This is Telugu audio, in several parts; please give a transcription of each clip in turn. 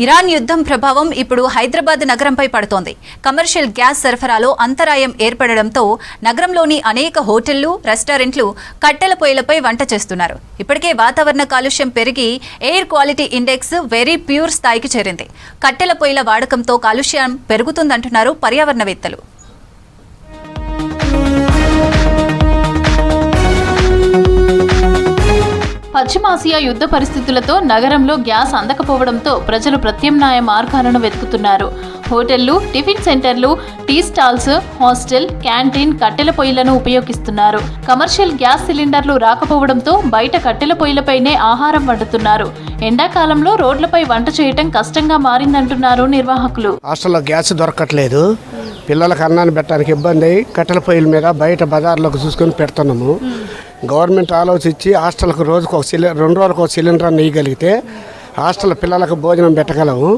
ఇరాన్ యుద్ధం ప్రభావం ఇప్పుడు హైదరాబాద్ నగరంపై పడుతోంది. కమర్షియల్ గ్యాస్ సరఫరాలో అంతరాయం ఏర్పడడంతో నగరంలోని అనేక హోటళ్లు, రెస్టారెంట్లు కట్టెల పొయ్యిలపై వంట చేస్తున్నారు. ఇప్పటికే వాతావరణ కాలుష్యం పెరిగి air quality index very pure స్థాయికి చేరింది. కట్టెల పొయ్యిల వాడకంతో కాలుష్యం పెరుగుతుందంటున్నారు పర్యావరణవేత్తలు. పశ్చిమాసియా యుద్ధ పరిస్థితులతో నగరంలో గ్యాస్ అందకపోవడంతో ప్రజలు ప్రత్యామ్నాయ మార్గాలను వెతుకుతున్నారు. హోటళ్లు, టిఫిన్ సెంటర్లు, టీ స్టాల్స్, హాస్టల్, క్యాంటీన్ కట్టెల పొయ్యిలను ఉపయోగిస్తున్నారు. కమర్షియల్ గ్యాస్ సిలిండర్లు రాకపోవడంతో బయట కట్టెల పొయ్యిలపైనే ఆహారం వండుతున్నారు. ఎండాకాలంలో రోడ్లపై వంట చేయటం కష్టంగా మారిందంటున్నారు నిర్వాహకులు. హాస్టల్లో గ్యాస్ దొరకట్లేదు, పిల్లలకు అన్నాన్ని పెట్టడానికి ఇబ్బంది. కట్టెల పొయ్యిల మీద బయట బజార్లోకి చూసుకొని పెడుతున్నాము. గవర్నమెంట్ ఆలోచించి హాస్టల్కి రోజుకు ఒక 2 రోజులకు ఒక సిలిండర్ అని ఇవ్వగలిగితే హాస్టల్ పిల్లలకు భోజనం పెట్టగలము.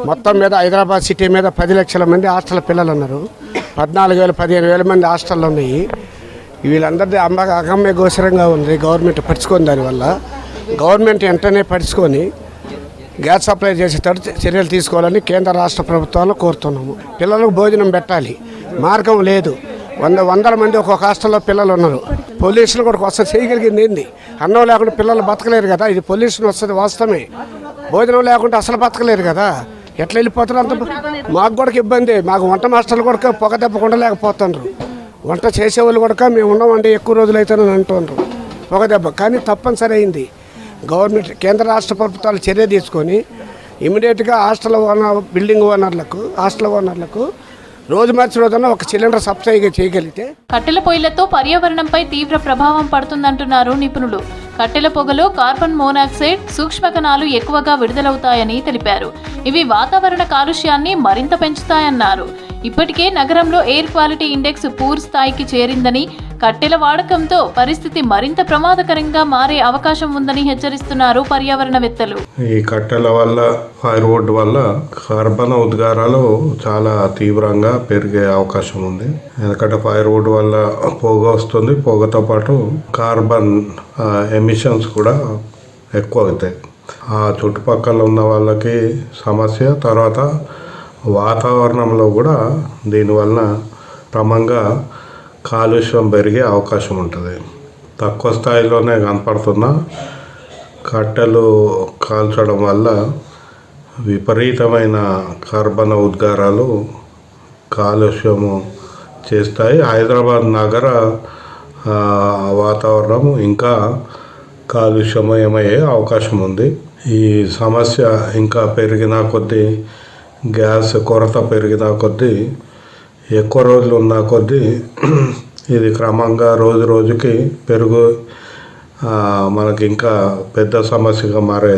మొత్తం మీద హైదరాబాద్ సిటీ మీద 10 లక్షల మంది హాస్టల్ పిల్లలు ఉన్నారు. 14,000 15,000 మంది హాస్టల్లో ఉన్నాయి. వీళ్ళందరిది అగమ్య గోచరంగా ఉంది. గవర్నమెంట్ పడుచుకొని దానివల్ల గవర్నమెంట్ వెంటనే పడుచుకొని గ్యాస్ సప్లై చేసేటట్టు చర్యలు తీసుకోవాలని కేంద్ర రాష్ట్ర ప్రభుత్వాలను కోరుతున్నాము. పిల్లలకు భోజనం పెట్టాలి, మార్గం లేదు. వందల మంది ఒక్కొక్క హాస్టల్లో పిల్లలు ఉన్నారు. పొల్యూషన్ కూడా వస్తుంది. చేయగలిగింది ఏంది? అన్నం లేకుండా పిల్లలు బతకలేరు కదా. ఇది పొల్యూషన్ వస్తుంది వాస్తవమే. భోజనం లేకుండా అసలు బతకలేరు కదా. ఎట్లా వెళ్ళిపోతారు? అంత మాకు కూడా ఇబ్బంది. మాకు వంట మాస్టర్లు కూడా పొగ దెబ్బకుండా లేకపోతున్నారు. వంట చేసేవాళ్ళు కూడా మేము ఉన్నామండి ఎక్కువ రోజులు అవుతానని అంటున్నారు పొగ దెబ్బ. కానీ తప్పనిసరి అయింది. గవర్నమెంట్ కేంద్ర రాష్ట్ర ప్రభుత్వాలు చర్య తీసుకొని ఇమీడియట్గా బిల్డింగ్ ఓనర్లకు, హాస్టల్ ఓనర్లకు రోజు మార్చి రోజున ఒక సిలిండర్ సబ్సిడీగా చేయగలిగితే. కట్టెల పొయ్యిలతో పర్యావరణంపై తీవ్ర ప్రభావం పడుతుందంటున్నారు నిపుణులు. కట్టెల పొగలో కార్బన్ మోనాక్సైడ్, సూక్ష్మ కణాలు ఎక్కువగా విడుదలవుతాయని తెలిపారు. ఇవి వాతావరణ కాలుష్యాన్ని మరింత పెంచుతాయన్నారు. ఇప్పటికే నగరంలో ఎయిర్ క్వాలిటీ ఇండెక్స్ పూర్ స్థాయికి చేరిందని, కట్టెల వాడకంతో పరిస్థితి మరింత ప్రమాదకరంగా మారే అవకాశం ఉందని హెచ్చరిస్తున్నారు పర్యావరణవేత్తలు. ఈ కట్టెల వల్ల, ఫైర్వుడ్ వల్ల కార్బన్ ఉద్గారాలు చాలా తీవ్రంగా పెరిగే అవకాశం ఉంది. ఎందుకంటే ఫైర్వుడ్ వల్ల పొగ వస్తుంది, పొగతో పాటు కార్బన్ ఎమిషన్స్ కూడా ఎక్కువ అవుతాయి. ఆ చుట్టుపక్కల ఉన్న వాళ్ళకి సమస్య. తర్వాత వాతావరణంలో కూడా దీనివల్ల క్రమంగా కాలుష్యం పెరిగే అవకాశం ఉంటుంది. తక్కువ స్థాయిలోనే కనపడుతున్న కట్టెలు కాల్చడం వల్ల విపరీతమైన కార్బన్ ఉద్గారాలు కాలుష్యము చేస్తాయి. హైదరాబాద్ నగర వాతావరణం ఇంకా కాలుష్యమయమయ్యే అవకాశం ఉంది. ఈ సమస్య ఇంకా పెరిగిన కొద్దీ, గ్యాస్ కొరత పెరిగిన కొద్దీ, ఎక్కువ రోజులు ఉన్న కొద్దీ ఇది క్రమంగా రోజు రోజుకి మనకి ఇంకా పెద్ద సమస్యగా మారే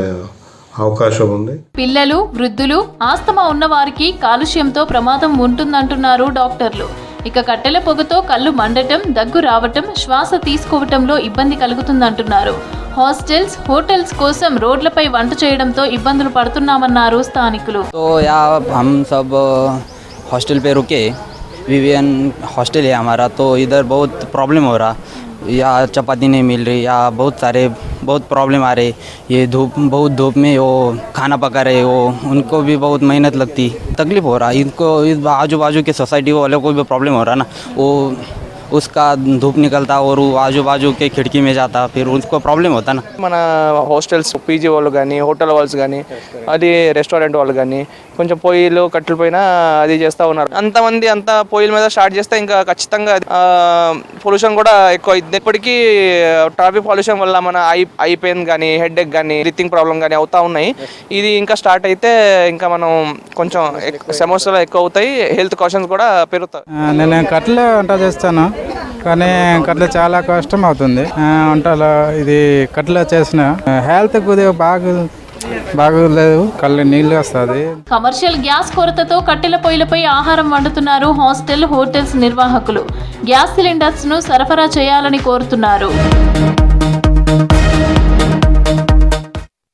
అవకాశం ఉంది. పిల్లలు, వృద్ధులు, ఆస్తమా ఉన్నవారికి కాలుష్యంతో ప్రమాదం ఉంటుందంటున్నారు డాక్టర్లు. ఇక కట్టెల పొగతో కళ్ళు మండటం, దగ్గు రావటం, శ్వాస తీసుకోవటంలో ఇబ్బంది కలుగుతుందంటున్నారు. హాస్టల్స్, హోటల్స్ కోసం రోడ్లపై వంట చేయడంతో ఇబ్బందులు పడుతున్నామన్నారు స్థానికులు. हॉस्टल पे रुके, विवियन हॉस्टल है हमारा, तो इधर बहुत प्रॉब्लम हो रहा. या चपाती नहीं मिल रही, या बहुत प्रॉब्लम आ रही. ये बहुत धूप में वो खाना पका रहे, वो उनको भी बहुत मेहनत लगती, तकलीफ हो रहा. इनको आजू बाजू के सोसाइटी वालों को भी प्रॉब्लम हो रहा ना. वो उसका धूप निकलता और वो आजू बाजू के खिड़की में जाता, फिर उसको प्रॉब्लम होता ना. మన హాస్టల్స్, పీజీ వాళ్ళు కానీ, హోటల్ వాళ్ళస్ కానీ, అది రెస్టారెంట్ వాళ్ళు కానీ కొంచెం పొయ్యిలు కట్టెల పైన అది చేస్తూ ఉన్నారు. అంతమంది అంత పొయ్యిల మీద స్టార్ట్ చేస్తే ఇంకా ఖచ్చితంగా పొల్యూషన్ కూడా ఎక్కువ అయింది. ఇప్పటికీ ట్రాఫిక్ పొల్యూషన్ వల్ల మన ఐ పెయిన్ కానీ, హెడ్ ఎక్ కానీ, బ్రీతింగ్ ప్రాబ్లం కానీ అవుతూ ఉన్నాయి. ఇది ఇంకా స్టార్ట్ అయితే ఇంకా మనం కొంచెం సమస్యలు ఎక్కువ అవుతాయి. హెల్త్ కాషన్స్ కూడా పెరుగుతాయి. నేను కట్టెల వంట చేస్తాను, కానీ కట్టెలు చాలా కష్టం అవుతుంది వంటలో. ఇది కట్టెలు చేసిన హెల్త్ కొద్దిగా బాగోలేదు, కళ్ళు నీళ్ళు వస్తుంది. కమర్షియల్ గ్యాస్ కొరతతో కట్టెల పొయ్యిలపై ఆహారం వండుతున్నారు హాస్టల్, హోటల్స్ నిర్వాహకులు. గ్యాస్ సిలిండర్స్ ను సరఫరా చేయాలని కోరుతున్నారు.